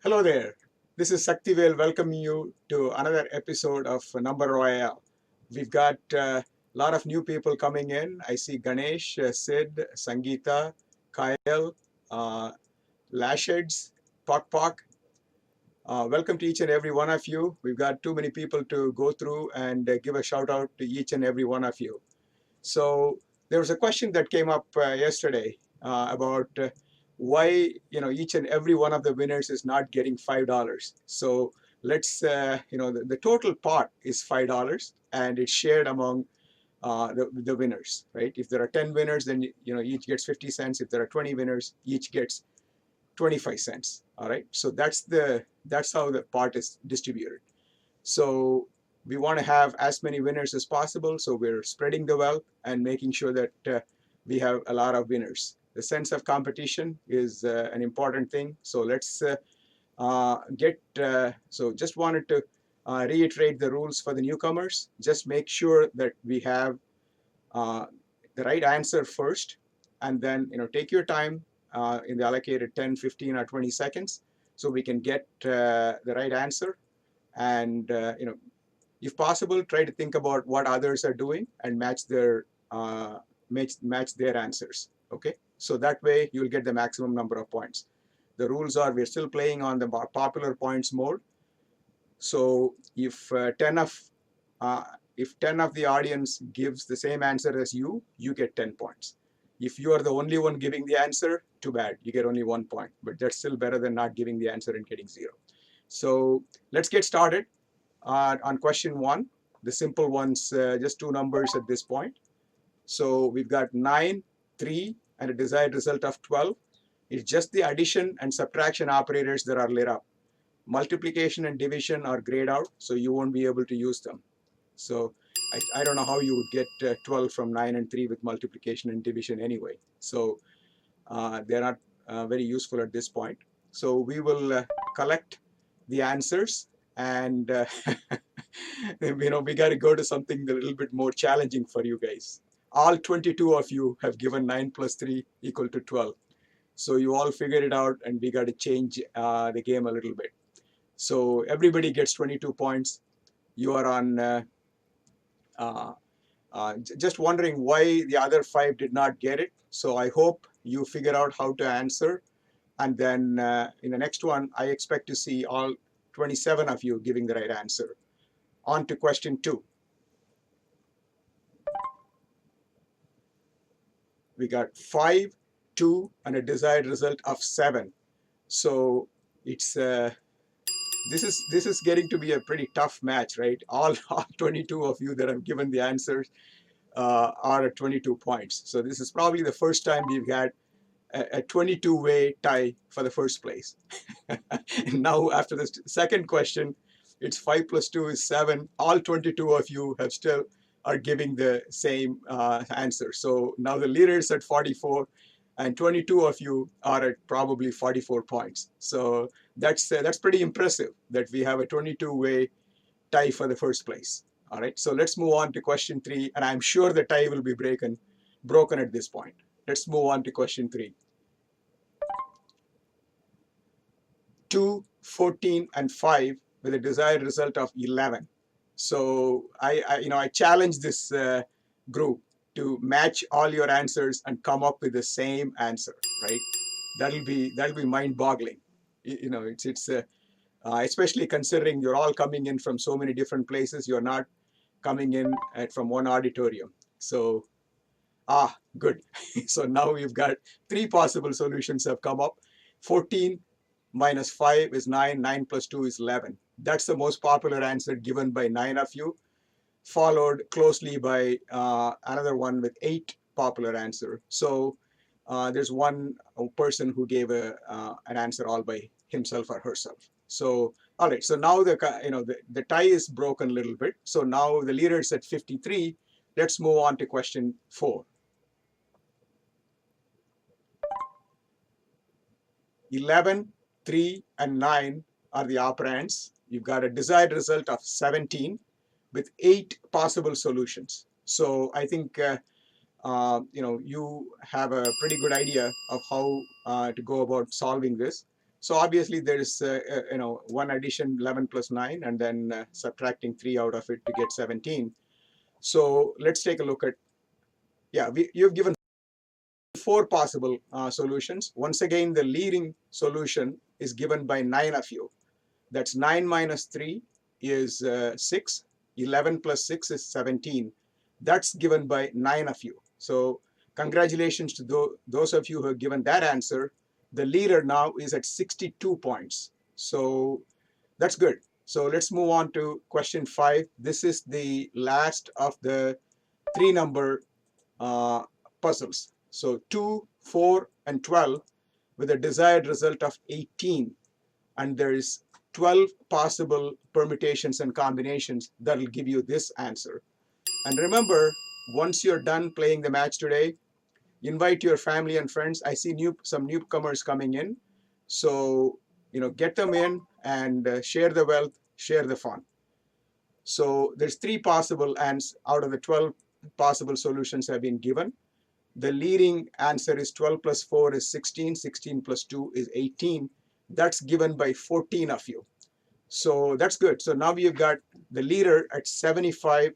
Hello there. This is Saktivel welcoming you to another episode of NumberRoyale. We've got a lot of new people coming in. I see Ganesh, Sid, Sangeeta, Kyle, uh, Lasheds, Pok Pok. Welcome to each and every one of you. We've got too many people to go through and give a shout out to each and every one of you. So there was a question that came up yesterday about why each and every one of the winners is not getting $5. So let's the total pot is $5 and it's shared among the winners, right? If there are 10 winners, then each gets 50 cents. If there are 20 winners, each gets 25 cents. All right. So that's how the pot is distributed. So we want to have as many winners as possible. So we're spreading the wealth and making sure that we have a lot of winners. The sense of competition is an important thing. So let's so just wanted to reiterate the rules for the newcomers. Just make sure that we have the right answer first, and then take your time in the allocated 10, 15, or 20 seconds so we can get the right answer. And if possible, try to think about what others are doing and match their answers. Okay, so that way you'll get the maximum number of points. The rules are we're still playing on the popular points mode. So if 10 of the audience gives the same answer as you get 10 points. If you are the only one giving the answer, too bad, you get only 1 point. But that's still better than not giving the answer and getting 0. So let's get started on question 1. The simple ones, just 2 numbers at this point. So we've got 9, 3, and a desired result of 12. It's just the addition and subtraction operators that are lit up. Multiplication and division are grayed out, so you won't be able to use them. So I don't know how you would get 12 from 9 and 3 with multiplication and division anyway. So they're not very useful at this point. So we will collect the answers, and we got to go to something a little bit more challenging for you guys. All 22 of you have given 9 plus 3 equal to 12. So you all figured it out, and we got to change the game a little bit. So everybody gets 22 points. You are on just wondering why the other 5 did not get it. So I hope you figure out how to answer. And then in the next one, I expect to see all 27 of you giving the right answer. On to question 2. We got 5, 2, and a desired result of 7. So it's this is getting to be a pretty tough match, right? All 22 of you that have given the answers are at 22 points. So this is probably the first time we've had a 22-way tie for the first place. And now after the second question, it's 5 plus 2 is 7. All 22 of you have still are giving the same answer. So now the leader is at 44, and 22 of you are at probably 44 points. So that's pretty impressive that we have a 22-way tie for the first place. All right, so let's move on to question 3, and I'm sure the tie will be broken at this point. Let's move on to question 3. 2, 14, and 5 with a desired result of 11. So I challenge this group to match all your answers and come up with the same answer, right? That'll be mind-boggling. It's especially considering you're all coming in from so many different places. You're not coming in from one auditorium. So good. So now we've got 3 possible solutions have come up. 14 minus 5 is 9. 9 plus 2 is 11. That's the most popular answer given by 9 of you, followed closely by another one with 8 popular answer. So there's one person who gave an answer all by himself or herself. So all right, so now the tie is broken a little bit. So now the leader is at 53. Let's move on to question 4. 11, 3, and 9 are the operands. You've got a desired result of 17 with 8 possible solutions. So I think you have a pretty good idea of how to go about solving this. So obviously there is, one addition, 11 plus 9, and then subtracting 3 out of it to get 17. So let's take a look at, yeah, you've given 4 possible solutions. Once again, the leading solution is given by 9 of you. That's 9 minus 3 is 6. 11 plus 6 is 17. That's given by 9 of you. So congratulations to those of you who have given that answer. The leader now is at 62 points. So that's good. So let's move on to question 5. This is the last of the 3-number puzzles. So 2, 4, and 12 with a desired result of 18. And there is 12 possible permutations and combinations that will give you this answer. And remember, once you're done playing the match today, invite your family and friends. I see some newcomers coming in. So, get them in and share the wealth, share the fun. So there's 3 possible answers out of the 12 possible solutions have been given. The leading answer is 12 plus 4 is 16. 16 plus 2 is 18. That's given by 14 of you. So that's good. So now we've got the leader at 75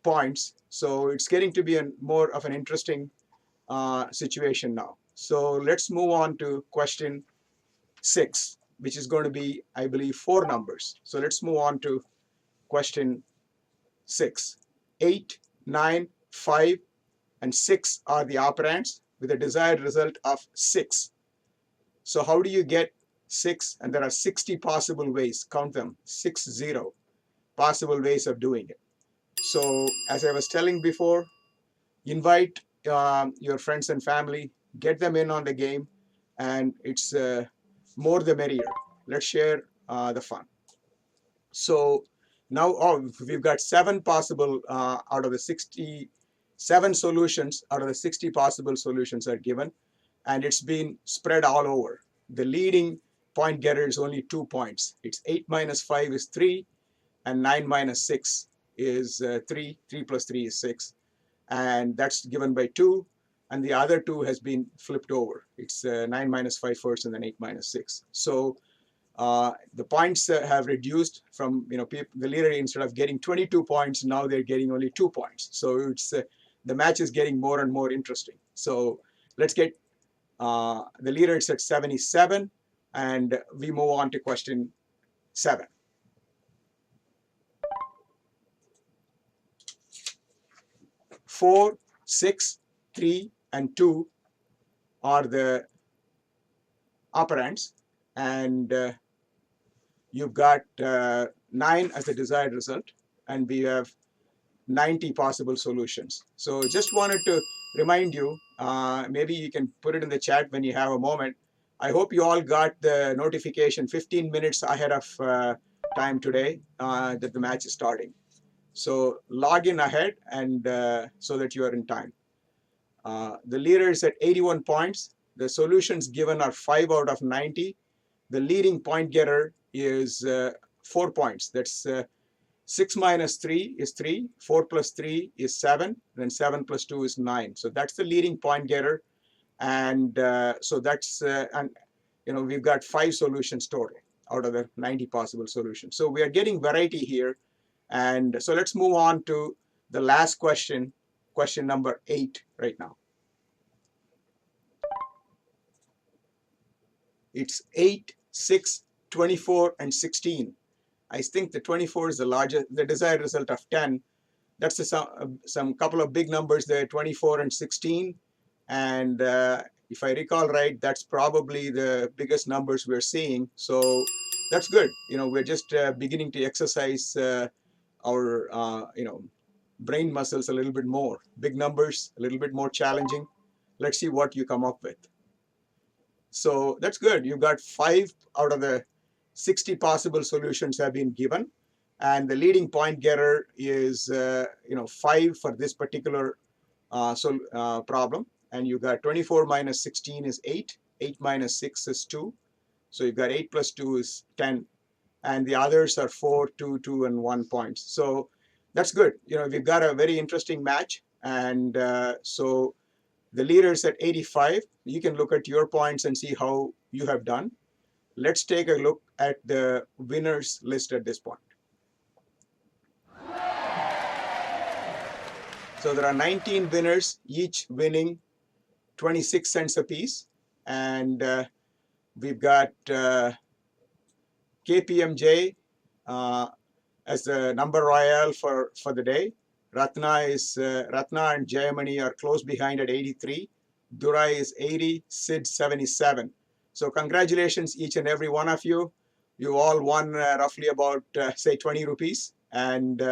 points. So it's getting to be more of an interesting situation now. So let's move on to question 6, which is going to be, I believe, 4 numbers. So let's move on to question 6. 8, 9, 5, and 6 are the operands with a desired result of 6. So how do you get 6? And there are 60 possible ways. Count them. 60 possible ways of doing it. So as I was telling before, invite your friends and family, get them in on the game, and it's more the merrier. Let's share the fun. So now we've got 7 possible out of the 67 solutions out of the 60 possible solutions are given, and it's been spread all over. The leading point getter is only 2 points. It's 8 minus 5 is 3, and 9 minus 6 is 3. 3 plus 3 is 6, and that's given by 2. And the other 2 has been flipped over. It's 9 minus 5 first, and then 8 minus 6. So the points have reduced from, the leader, instead of getting 22 points, now they're getting only 2 points. So it's the match is getting more and more interesting. So let's get the leader is at 77, and we move on to question 7. Four, 6, 3, and 2 are the operands, and you've got 9 as the desired result, and we have 90 possible solutions. So just wanted to remind you, maybe you can put it in the chat when you have a moment. I hope you all got the notification 15 minutes ahead of time today that the match is starting. So log in ahead, and so that you are in time. The leader is at 81 points. The solutions given are 5 out of 90. The leading point getter is 4 points. That's 6 minus 3 is 3. 4 plus 3 is 7. Then 7 plus 2 is 9. So that's the leading point getter. And so that's, we've got 5 solutions total out of the 90 possible solutions. So we are getting variety here. And so let's move on to the last question, question number 8 right now. It's 8, 6, 24, and 16. I think the 24 is the largest, the desired result of 10. That's some couple of big numbers there, 24 and 16. And if I recall right, that's probably the biggest numbers we're seeing. So that's good. We're just beginning to exercise our brain muscles a little bit more. Big numbers, a little bit more challenging. Let's see what you come up with. So that's good. You've got 5 out of the 60 possible solutions have been given, and the leading point getter is 5 for this particular problem. And you got 24 minus 16 is 8. 8 minus 6 is 2. So you've got 8 plus 2 is 10. And the others are 4, 2, 2, and 1 points. So that's good. We've got a very interesting match. And so the leader is at 85. You can look at your points and see how you have done. Let's take a look at the winners list at this point. So there are 19 winners, each winning 26 cents apiece. And we've got KPMJ as the number royale for the day. Ratna and Jayamani are close behind at 83. Durai is 80, Sid 77. So congratulations each and every one of you. You all won roughly about say 20 rupees. And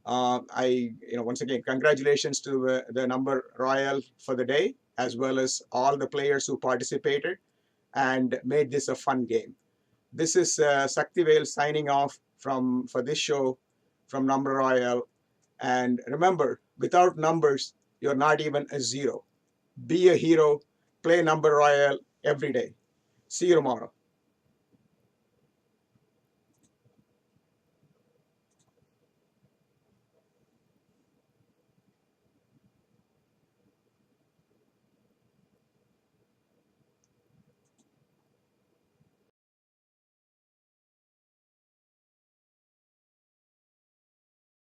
once again, congratulations to the number royale for the day, as well as all the players who participated and made this a fun game. This is Saktivel signing off for this show from Number Royale. And remember, without numbers, you're not even a zero. Be a hero. Play Number Royale every day. See you tomorrow.